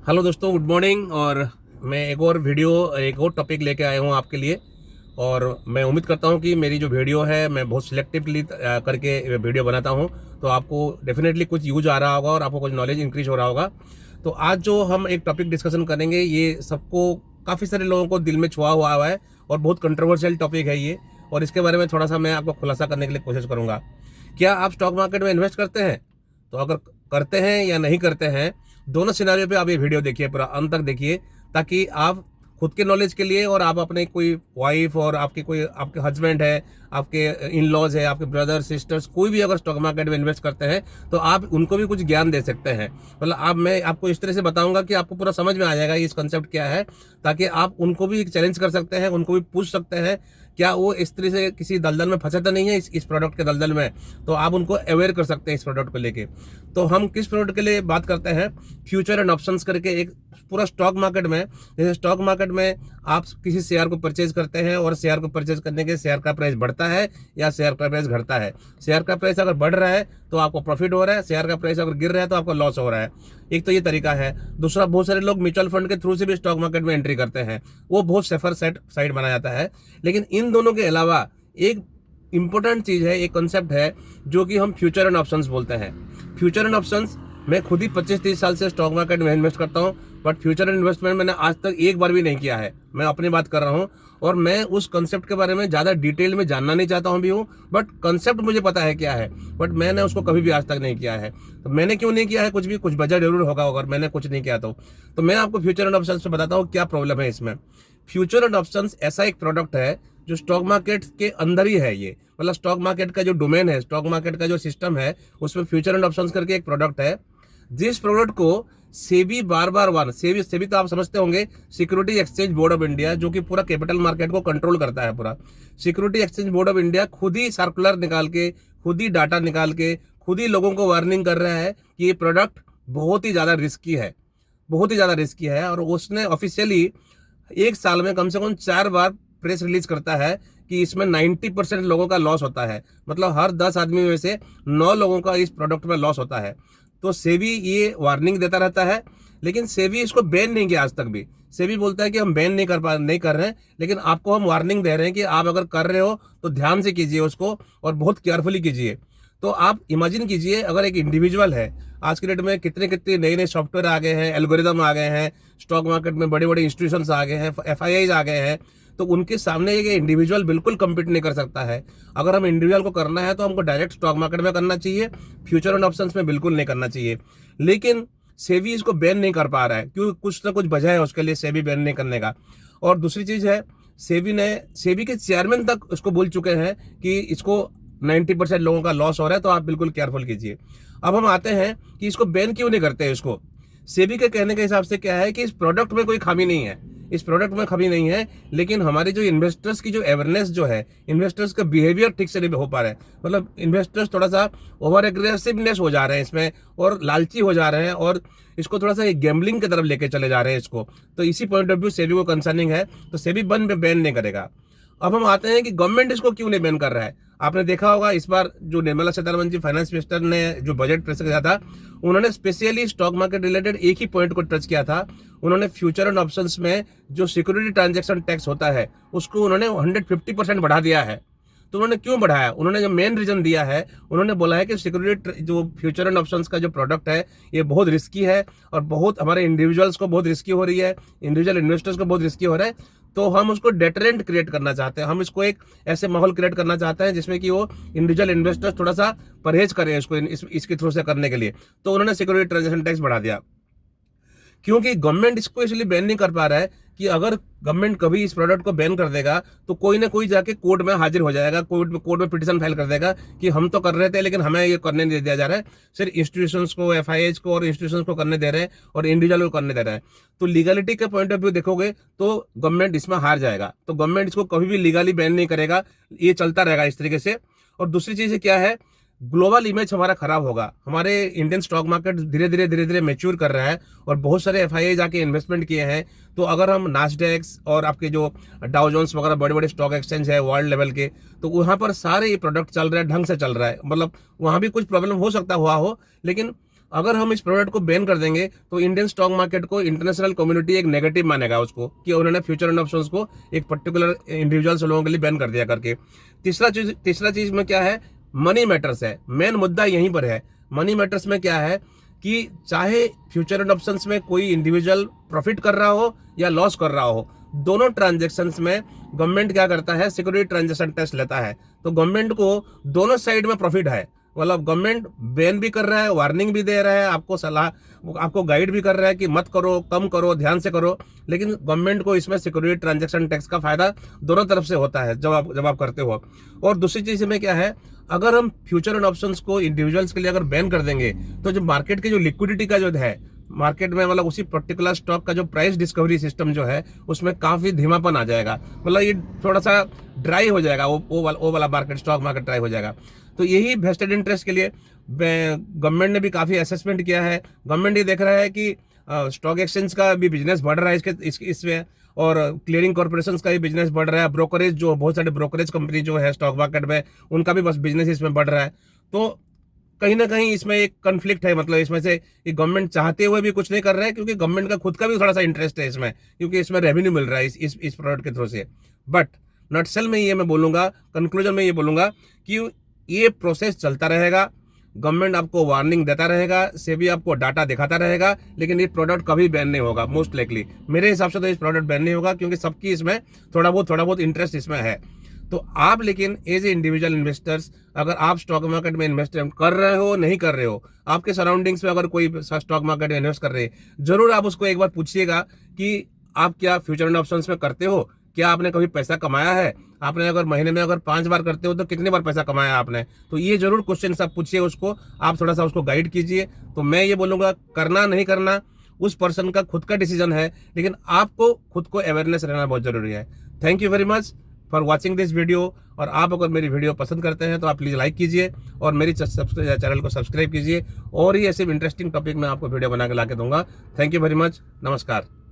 Hello दोस्तों, good morning. और मैं एक और टॉपिक लेके आया हूँ आपके लिए। और मैं उम्मीद करता हूँ कि मेरी जो वीडियो है मैं बहुत सिलेक्टिवली करके वीडियो बनाता हूँ, तो आपको डेफिनेटली कुछ यूज आ रहा होगा और आपको कुछ नॉलेज इंक्रीज हो रहा होगा। तो आज जो हम एक टॉपिक डिस्कशन करेंगे, ये सबको काफ़ी सारे लोगों को दिल में छुआ हुआ है और बहुत कंट्रोवर्शियल टॉपिक है ये। और इसके बारे में थोड़ा सा मैं आपको खुलासा करने के लिए कोशिश करूँगा। क्या आप स्टॉक मार्केट में इन्वेस्ट करते हैं? तो अगर करते हैं या नहीं करते हैं, दोनों सिनारियों पे आप ये वीडियो देखिए, पूरा अंत तक देखिए, ताकि आप खुद के नॉलेज के लिए और आप अपने कोई वाइफ और आपके हस्बैंड है, आपके इन लॉज है, आपके ब्रदर सिस्टर्स, कोई भी अगर स्टॉक मार्केट में इन्वेस्ट करते हैं तो आप उनको भी कुछ ज्ञान दे सकते हैं। मतलब आप मैं आपको इस तरह से बताऊंगा कि आपको पूरा समझ में आ जाएगा इस कंसेप्ट क्या है, ताकि आप उनको भी चैलेंज कर सकते हैं, उनको भी पूछ सकते हैं क्या वो इस तरह से किसी दलदल में फंसे तो नहीं है, इस प्रोडक्ट के दलदल में। तो आप उनको अवेयर कर सकते हैं इस प्रोडक्ट को लेके। तो हम किस प्रोडक्ट के लिए बात करते हैं? फ्यूचर एंड ऑप्शंस करके एक पूरा स्टॉक मार्केट में, जैसे स्टॉक मार्केट में आप किसी शेयर को परचेज करते हैं और शेयर को परचेज करने के शेयर का प्राइस बढ़ता है या शेयर का प्राइस घटता है। शेयर का प्राइस अगर बढ़ रहा है तो आपको प्रॉफिट हो रहा है, शेयर का प्राइस अगर गिर रहा है तो आपको लॉस हो रहा है। एक तो ये तरीका है। दूसरा, बहुत सारे लोग म्यूचुअल फंड के थ्रू से भी स्टॉक मार्केट में एंट्री करते हैं, वो बहुत सेफर साइड माना जाता है। लेकिन इन दोनों के अलावा एक इंपॉर्टेंट चीज है, एक कॉन्सेप्ट है जो कि हम फ्यूचर एंड ऑप्शंस बोलते हैं। फ्यूचर एंड ऑप्शंस, मैं खुद ही 25-30 साल से स्टॉक मार्केट में इन्वेस्ट करता हूं, बट फ्यूचर एंड इन्वेस्टमेंट मैंने आज तक एक बार भी नहीं किया है। मैं अपनी बात कर रहा हूं और मैं उस कंसेप्ट के बारे में ज्यादा डिटेल में जानना नहीं चाहता हूं भी हूं, बट कंसेप्ट मुझे पता है क्या है, बट मैंने उसको कभी भी आज तक नहीं किया है। तो मैंने क्यों नहीं किया है? कुछ वजह जरूर होगा अगर मैंने कुछ नहीं किया तो मैं आपको फ्यूचर एंड ऑप्शंस में बताता हूँ क्या प्रॉब्लम है इसमें। फ्यूचर एंड ऑप्शंस ऐसा एक प्रोडक्ट है जो स्टॉक मार्केट के अंदर ही है। ये मतलब स्टॉक मार्केट का जो डोमेन है, स्टॉक मार्केट का जो सिस्टम है, उसमें फ्यूचर एंड ऑप्शंस करके एक प्रोडक्ट है, जिस प्रोडक्ट को सेबी बार वन सेबी तो आप समझते होंगे, security exchange board of India, जो कि पूरा कैपिटल मार्केट को कंट्रोल करता है। पूरा security exchange board of India खुद ही सर्कुलर निकाल के, खुद ही डाटा निकाल के, खुद ही लोगों को वार्निंग कर रहा है कि ये प्रोडक्ट बहुत ही ज्यादा रिस्की है, बहुत ही ज्यादा रिस्की है। और उसने ऑफिशियली एक साल में कम से कम 4 बार प्रेस रिलीज करता है कि इसमें 90% लोगों का लॉस होता है। मतलब हर 10 आदमी में से 9 लोगों का इस प्रोडक्ट में लॉस होता है। तो सेबी ये वार्निंग देता रहता है, लेकिन सेबी इसको बैन नहीं किया आज तक भी। सेबी बोलता है कि हम बैन नहीं कर रहे हैं, लेकिन आपको हम वार्निंग दे रहे हैं कि आप अगर कर रहे हो तो ध्यान से कीजिए उसको और बहुत केयरफुली कीजिए। तो आप इमेजिन कीजिए, अगर एक इंडिविजुअल है, आज के डेट में कितने कितने नए नए सॉफ्टवेयर आ गए हैं, एल्गोरिदम आ गए हैं, स्टॉक मार्केट में बड़े बड़े इंस्टीट्यूशंस आ गए हैं, एफआईआईज आ गए हैं, तो उनके सामने एक इंडिविजुअल बिल्कुल कम्पीट नहीं कर सकता है। अगर हम इंडिविजुअल को करना है तो हमको डायरेक्ट स्टॉक मार्केट में करना चाहिए, फ्यूचर एंड ऑप्शंस में बिल्कुल नहीं करना चाहिए। लेकिन सेबी इसको बैन नहीं कर पा रहा है, क्योंकि कुछ ना कुछ वजह है उसके लिए सेबी बैन नहीं करने का। और दूसरी चीज है, सेबी के चेयरमैन तक उसको बोल चुके हैं कि इसको 90% लोगों का लॉस हो रहा है, तो आप बिल्कुल केयरफुल कीजिए। अब हम आते हैं कि इसको बैन क्यों नहीं करते हैं। इसको सेबी के कहने के हिसाब से क्या है कि इस प्रोडक्ट में कोई खामी नहीं है, इस प्रोडक्ट में खामी नहीं है, लेकिन हमारे जो इन्वेस्टर्स की जो अवेयरनेस जो है, इन्वेस्टर्स का बिहेवियर ठीक से नहीं हो पा रहा है। मतलब इन्वेस्टर्स थोड़ा सा ओवर एग्रेसिवनेस हो जा रहे हैं इसमें, और लालची हो जा रहे हैं, और इसको थोड़ा सा गैम्बलिंग की तरफ लेके चले जा रहे हैं इसको। तो इसी पॉइंट ऑफ व्यू सेबी को कंसर्निंग है, तो सेबी बैन नहीं करेगा। अब हम आते हैं कि गवर्नमेंट इसको क्यों नहीं बैन कर रहा है। आपने देखा होगा इस बार जो निर्मला सीतारमण जी फाइनेंस मिनिस्टर ने जो बजट पेश किया था, उन्होंने स्पेशली स्टॉक मार्केट रिलेटेड एक ही पॉइंट को टच किया था। उन्होंने फ्यूचर एंड ऑप्शंस में जो सिक्योरिटी ट्रांजैक्शन टैक्स होता है उसको उन्होंने 150% बढ़ा दिया है। तो उन्होंने क्यों बढ़ाया? उन्होंने जो मेन रीजन दिया है, उन्होंने बोला है कि सिक्योरिटी जो फ्यूचर एंड ऑप्शंस का जो प्रोडक्ट है ये बहुत रिस्की है और बहुत हमारे इंडिविजुअल्स को बहुत रिस्की हो रही है, इंडिविजुअल इन्वेस्टर्स को बहुत रिस्की हो रहा है। तो हम उसको डेटरेंट क्रिएट करना चाहते हैं, हम इसको एक ऐसे माहौल क्रिएट करना चाहते हैं जिसमें कि वो इंडिविजुअल इन्वेस्टर्स थोड़ा सा परहेज करें इसको इसके थ्रू से करने के लिए। तो उन्होंने सिक्योरिटी ट्रांजैक्शन टैक्स बढ़ा दिया। क्योंकि गवर्नमेंट इसको इसलिए बैन नहीं कर पा रहा है कि अगर गवर्नमेंट कभी इस प्रोडक्ट को बैन कर देगा तो कोई ना कोई जाके कोर्ट में हाजिर हो जाएगा, कोर्ट में पिटीशन फाइल कर देगा कि हम तो कर रहे थे लेकिन हमें ये करने नहीं दिया जा रहा है। सिर्फ इंस्टीट्यूशंस को, एफआईआईज को और इंस्टीट्यूशंस को करने दे रहे हैं और इंडिविजुअल को करने दे रहे हैं। तो लीगलिटी के पॉइंट ऑफ व्यू देखोगे तो गवर्नमेंट इसमें हार जाएगा। तो गवर्नमेंट इसको कभी भी लीगली बैन नहीं करेगा, ये चलता रहेगा इस तरीके से। और दूसरी चीज क्या है, ग्लोबल इमेज हमारा खराब होगा। हमारे इंडियन स्टॉक मार्केट धीरे धीरे मैच्योर कर रहा है और बहुत सारे एफआईआई जाके इन्वेस्टमेंट किए हैं। तो अगर हम नास्डेक्स और आपके जो डाउ जोन्स वगैरह बड़े बड़े स्टॉक एक्सचेंज है वर्ल्ड लेवल के, तो वहां पर सारे ये प्रोडक्ट चल रहा है, ढंग से चल रहा है। मतलब वहां भी कुछ प्रॉब्लम हो सकता हुआ हो, लेकिन अगर हम इस प्रोडक्ट को बैन कर देंगे तो इंडियन स्टॉक मार्केट को इंटरनेशनल कम्युनिटी एक नेगेटिव मानेगा उसको, कि उन्होंने फ्यूचर एंड ऑप्शंस को एक पर्टिकुलर इंडिविजुअल्स लोगों के लिए बैन कर दिया करके। तीसरा चीज में क्या है, मनी मैटर्स है। मेन मुद्दा यहीं पर है। मनी मैटर्स में क्या है कि चाहे फ्यूचर एंड ऑप्शंस में कोई इंडिविजुअल प्रॉफिट कर रहा हो या लॉस कर रहा हो, दोनों ट्रांजैक्शंस में गवर्नमेंट क्या करता है, सिक्योरिटी ट्रांजैक्शन टैक्स लेता है। तो गवर्नमेंट को दोनों साइड में प्रॉफिट है। मतलब गवर्नमेंट बैन भी कर रहा है, वार्निंग भी दे रहा है, आपको सलाह, आपको गाइड भी कर रहा है कि मत करो, कम करो, ध्यान से करो। लेकिन गवर्नमेंट को इसमें सिक्योरिटी ट्रांजैक्शन टैक्स का फायदा दोनों तरफ से होता है जब आप करते हो। और दूसरी चीज में क्या है, अगर हम फ्यूचर एंड ऑप्शंस को इंडिविजुअल्स के लिए अगर बैन कर देंगे तो जो मार्केट की जो लिक्विडिटी का जो है मार्केट में, मतलब उसी पर्टिकुलर स्टॉक का जो प्राइस डिस्कवरी सिस्टम जो है उसमें काफी धीमापन आ जाएगा। मतलब ये थोड़ा सा ड्राई हो जाएगा, वो वाला मार्केट, स्टॉक मार्केट ड्राई हो जाएगा। तो यही वेस्टेड इंटरेस्ट के लिए गवर्नमेंट ने भी काफी असेसमेंट किया है। गवर्नमेंट ये देख रहा है कि स्टॉक एक्सचेंज का भी बिजनेस बढ़ रहा है इसमें, और क्लियरिंग कॉर्पोरेशन का भी बिजनेस बढ़ रहा है। ब्रोकरेज, जो बहुत सारे ब्रोकरेज कंपनी जो है स्टॉक मार्केट में, उनका भी बस बिजनेस इसमें बढ़ रहा है। तो कहीं ना कहीं इसमें एक कन्फ्लिक्ट है। मतलब इसमें से गवर्नमेंट चाहते हुए भी कुछ नहीं कर रहा है, क्योंकि गवर्नमेंट का खुद का भी थोड़ा सा इंटरेस्ट है इसमें, क्योंकि इसमें रेवेन्यू मिल रहा है इस प्रोडक्ट के थ्रू से। बट नटसेल में ये मैं बोलूंगा, कंक्लूजन में ये बोलूंगा कि ये प्रोसेस चलता रहेगा। गवर्नमेंट आपको वार्निंग देता रहेगा, सेबी आपको डाटा दिखाता रहेगा, लेकिन ये प्रोडक्ट कभी बैन नहीं होगा। मोस्ट लाइकली मेरे हिसाब से तो इस प्रोडक्ट बैन नहीं होगा, क्योंकि सबकी इसमें थोड़ा बहुत इंटरेस्ट इसमें है। तो आप लेकिन एज ए इंडिविजुअल इन्वेस्टर्स, अगर आप स्टॉक मार्केट में इन्वेस्टमेंट कर रहे हो, नहीं कर रहे हो, आपके सराउंडिंग्स में अगर कोई स्टॉक मार्केट में इन्वेस्ट कर रहे हैं, जरूर आप उसको एक बार पूछिएगा कि आप क्या फ्यूचर एंड ऑप्शंस में करते हो, क्या आपने कभी पैसा कमाया है, आपने अगर महीने में अगर 5 बार करते हो तो कितनी बार पैसा कमाया आपने। तो ये जरूर क्वेश्चन आप पूछिए उसको, आप थोड़ा सा उसको गाइड कीजिए। तो मैं ये बोलूंगा, करना नहीं करना उस पर्सन का खुद का डिसीजन है, लेकिन आपको खुद को अवेयरनेस रहना बहुत जरूरी है। Thank you very much for watching this video. और आप अगर मेरी वीडियो पसंद करते हैं तो आप प्लीज़ लाइक कीजिए और मेरी चैनल को सब्सक्राइब कीजिए। और ये ऐसे इंटरेस्टिंग टॉपिक मैं आपको वीडियो बना के ला के दूंगा। थैंक यू वेरी मच, नमस्कार।